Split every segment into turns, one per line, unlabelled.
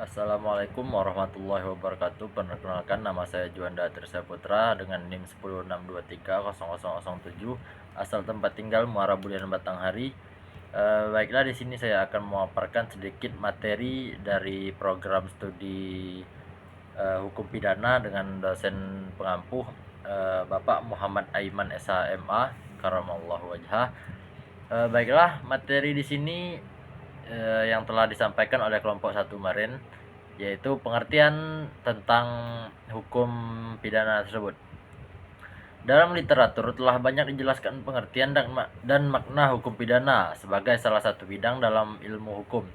Assalamualaikum warahmatullahi wabarakatuh. Perkenalkan, nama saya Juanda Trisya Putra dengan NIM 106230007, asal tempat tinggal Muara Bulian Batanghari. Baiklah, di sini saya akan memaparkan sedikit materi dari program studi hukum pidana dengan dosen pengampuh, Bapak Muhammad Aiman SHMA karamallahu wajhah. Baiklah, materi di sini yang telah disampaikan oleh kelompok 1 kemarin, yaitu pengertian tentang hukum pidana tersebut. Dalam literatur telah banyak dijelaskan pengertian dan makna hukum pidana sebagai salah satu bidang dalam ilmu hukum.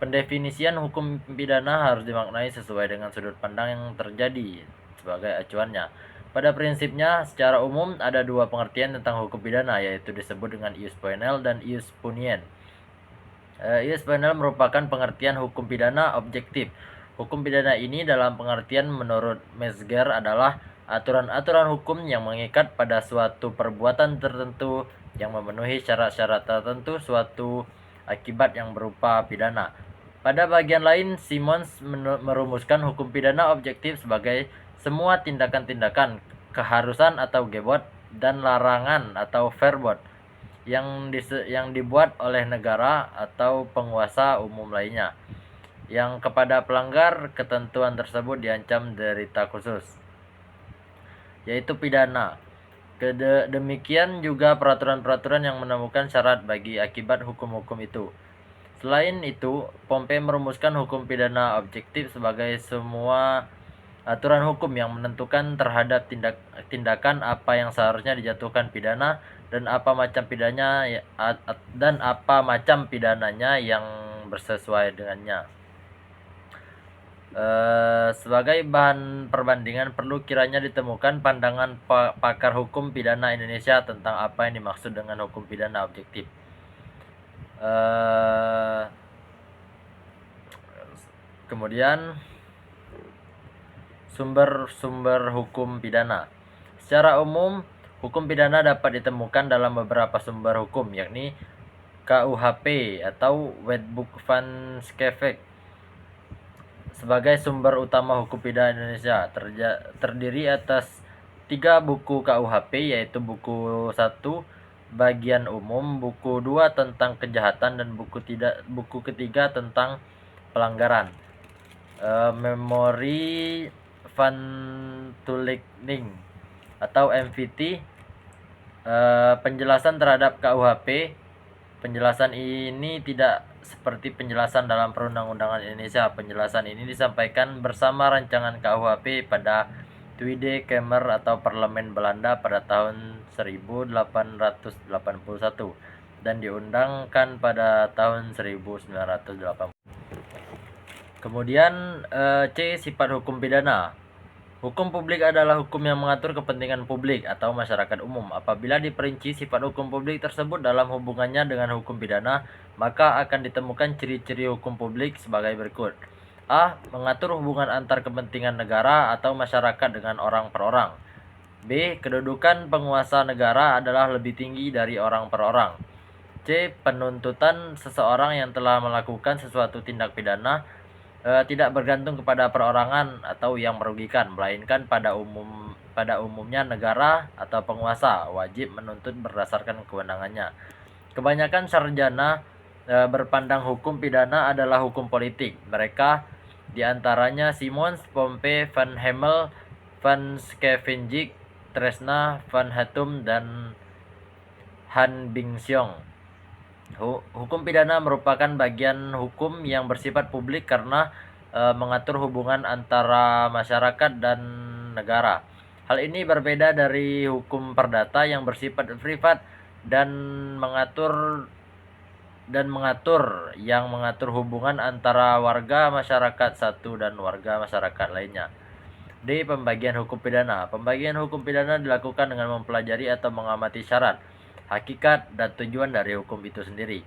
Pendefinisian hukum pidana harus dimaknai sesuai dengan sudut pandang yang terjadi sebagai acuannya. Pada prinsipnya, secara umum ada dua pengertian tentang hukum pidana, yaitu disebut dengan ius poenel dan ius punien. Ius poenel merupakan pengertian hukum pidana objektif. Hukum pidana ini dalam pengertian menurut Metzger adalah aturan-aturan hukum yang mengikat pada suatu perbuatan tertentu yang memenuhi syarat-syarat tertentu suatu akibat yang berupa pidana. Pada bagian lain, Simons merumuskan hukum pidana objektif sebagai semua tindakan-tindakan, keharusan atau gebot, dan larangan atau verbot yang dibuat oleh negara atau penguasa umum lainnya, yang kepada pelanggar ketentuan tersebut diancam derita khusus, yaitu pidana. Demikian juga peraturan-peraturan yang menemukan syarat bagi akibat hukum-hukum itu. Selain itu, Pompey merumuskan hukum pidana objektif sebagai semua aturan hukum yang menentukan terhadap tindakan apa yang seharusnya dijatuhkan pidana dan apa macam pidananya yang bersesuai dengannya. Sebagai bahan perbandingan, perlu kiranya ditemukan pandangan pakar hukum pidana Indonesia tentang apa yang dimaksud dengan hukum pidana objektif. Kemudian sumber-sumber hukum pidana. Secara umum, hukum pidana dapat ditemukan dalam beberapa sumber hukum, yakni KUHP atau Wetboek van Schevek sebagai sumber utama hukum pidana Indonesia. Terdiri atas 3 buku KUHP, yaitu buku 1 bagian umum, buku 2 tentang kejahatan, dan buku ketiga tentang pelanggaran. Memori Van Tulligning atau MVT, penjelasan terhadap KUHP. Penjelasan ini tidak seperti penjelasan dalam perundang-undangan Indonesia. Penjelasan ini disampaikan bersama rancangan KUHP pada Tweede Kamer atau Parlemen Belanda pada tahun 1881 dan diundangkan pada tahun 1980. Kemudian C. Sifat hukum pidana. Hukum publik adalah hukum yang mengatur kepentingan publik atau masyarakat umum. Apabila diperinci sifat hukum publik tersebut dalam hubungannya dengan hukum pidana, maka akan ditemukan ciri-ciri hukum publik sebagai berikut. A. Mengatur hubungan antar kepentingan negara atau masyarakat dengan orang per orang. B. Kedudukan penguasa negara adalah lebih tinggi dari orang per orang. C. Penuntutan seseorang yang telah melakukan sesuatu tindak pidana tidak bergantung kepada perorangan atau yang merugikan, melainkan pada umumnya negara atau penguasa wajib menuntut berdasarkan kewenangannya. Kebanyakan sarjana berpandang hukum pidana adalah hukum politik. Mereka diantaranya Simons, Pompey, Van Hemel, Van Schevenjik, Tresna, Van Hatum, dan Han Bingxiong. Hukum pidana merupakan bagian hukum yang bersifat publik karena mengatur hubungan antara masyarakat dan negara. Hal ini berbeda dari hukum perdata yang bersifat privat dan mengatur hubungan antara warga masyarakat satu dan warga masyarakat lainnya. D. Pembagian hukum pidana. Pembagian hukum pidana dilakukan dengan mempelajari atau mengamati syarat, hakikat, dan tujuan dari hukum itu sendiri,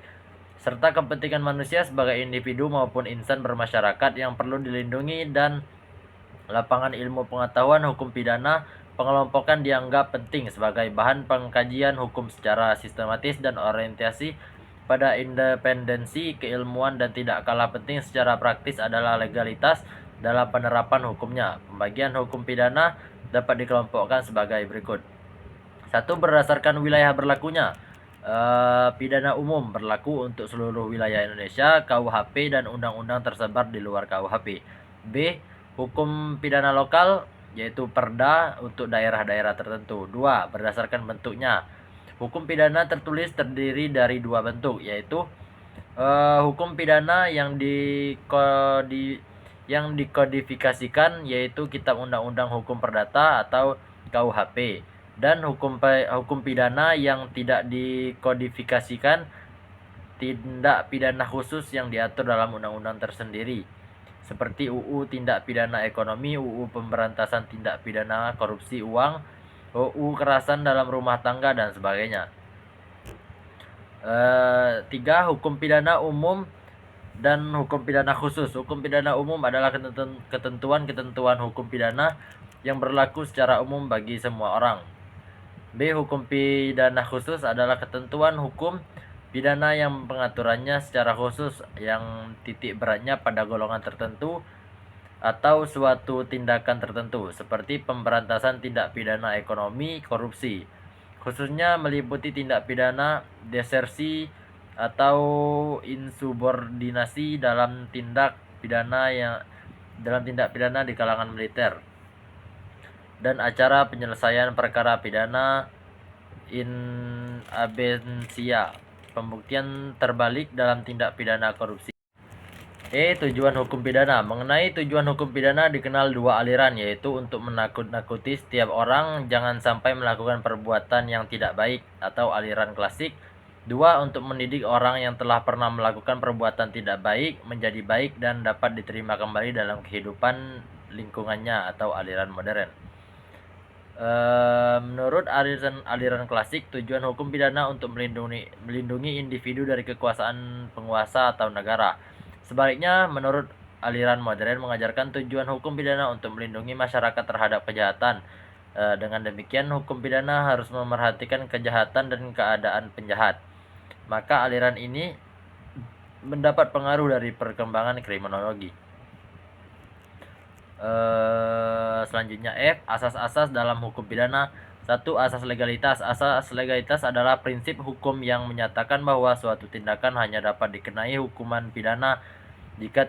serta kepentingan manusia sebagai individu maupun insan bermasyarakat yang perlu dilindungi, dan lapangan ilmu pengetahuan hukum pidana. Pengelompokan dianggap penting sebagai bahan pengkajian hukum secara sistematis dan orientasi pada independensi keilmuan dan tidak kalah penting secara praktis adalah legalitas dalam penerapan hukumnya. Pembagian hukum pidana dapat dikelompokkan sebagai berikut. 1. Berdasarkan wilayah berlakunya. Pidana umum berlaku untuk seluruh wilayah Indonesia, KUHP dan undang-undang tersebar di luar KUHP. B. Hukum pidana lokal, yaitu Perda untuk daerah-daerah tertentu. 2. Berdasarkan bentuknya. Hukum pidana tertulis terdiri dari dua bentuk, yaitu hukum pidana yang dikodifikasikan, yaitu Kitab Undang-Undang Hukum Perdata atau KUHP, dan hukum pidana yang tidak dikodifikasikan, tindak pidana khusus yang diatur dalam undang-undang tersendiri, seperti UU Tindak Pidana Ekonomi, UU Pemberantasan Tindak Pidana Korupsi Uang, UU Kekerasan dalam Rumah Tangga, dan sebagainya. 3. Hukum pidana umum dan hukum pidana khusus. Hukum pidana umum adalah ketentuan-ketentuan hukum pidana yang berlaku secara umum bagi semua orang. B. Hukum pidana khusus adalah ketentuan hukum pidana yang pengaturannya secara khusus, yang titik beratnya pada golongan tertentu atau suatu tindakan tertentu, seperti pemberantasan tindak pidana ekonomi, korupsi, khususnya meliputi tindak pidana desersi atau insubordinasi dalam tindak pidana di kalangan militer, dan acara penyelesaian perkara pidana in absentia, pembuktian terbalik dalam tindak pidana korupsi. Tujuan hukum pidana. Mengenai tujuan hukum pidana dikenal dua aliran, yaitu untuk menakut-nakuti setiap orang jangan sampai melakukan perbuatan yang tidak baik atau aliran klasik. 2. Untuk mendidik orang yang telah pernah melakukan perbuatan tidak baik menjadi baik dan dapat diterima kembali dalam kehidupan lingkungannya atau aliran modern. Menurut aliran klasik, tujuan hukum pidana untuk melindungi individu dari kekuasaan penguasa atau negara. Sebaliknya, menurut aliran modern mengajarkan tujuan hukum pidana untuk melindungi masyarakat terhadap kejahatan. Dengan demikian, hukum pidana harus memerhatikan kejahatan dan keadaan penjahat. Maka aliran ini mendapat pengaruh dari perkembangan kriminologi. Selanjutnya F. Asas-asas dalam hukum pidana. 1. Asas legalitas. Asas legalitas adalah prinsip hukum yang menyatakan bahwa suatu tindakan hanya dapat dikenai hukuman pidana jika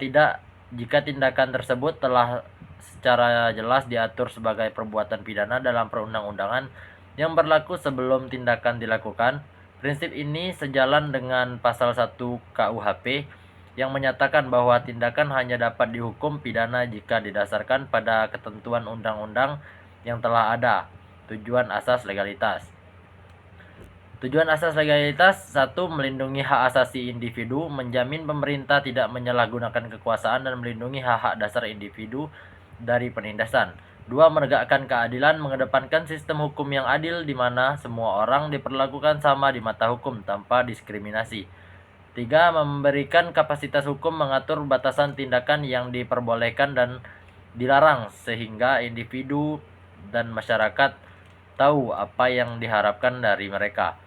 tindakan tersebut telah secara jelas diatur sebagai perbuatan pidana dalam perundang-undangan yang berlaku sebelum tindakan dilakukan. Prinsip ini sejalan dengan pasal 1 KUHP yang menyatakan bahwa tindakan hanya dapat dihukum pidana jika didasarkan pada ketentuan undang-undang yang telah ada. Tujuan asas legalitas. Tujuan asas legalitas: 1. Melindungi hak asasi individu, menjamin pemerintah tidak menyalahgunakan kekuasaan dan melindungi hak-hak dasar individu dari penindasan. 2. Menegakkan keadilan, mengedepankan sistem hukum yang adil di mana semua orang diperlakukan sama di mata hukum tanpa diskriminasi. 3. Memberikan kapasitas hukum mengatur batasan tindakan yang diperbolehkan dan dilarang sehingga individu dan masyarakat tahu apa yang diharapkan dari mereka.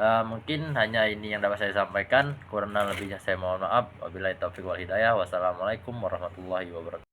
Mungkin hanya ini yang dapat saya sampaikan. Kurang lebihnya saya mohon maaf. Wabillahi taufiq wal hidayah. Wassalamualaikum warahmatullahi wabarakatuh.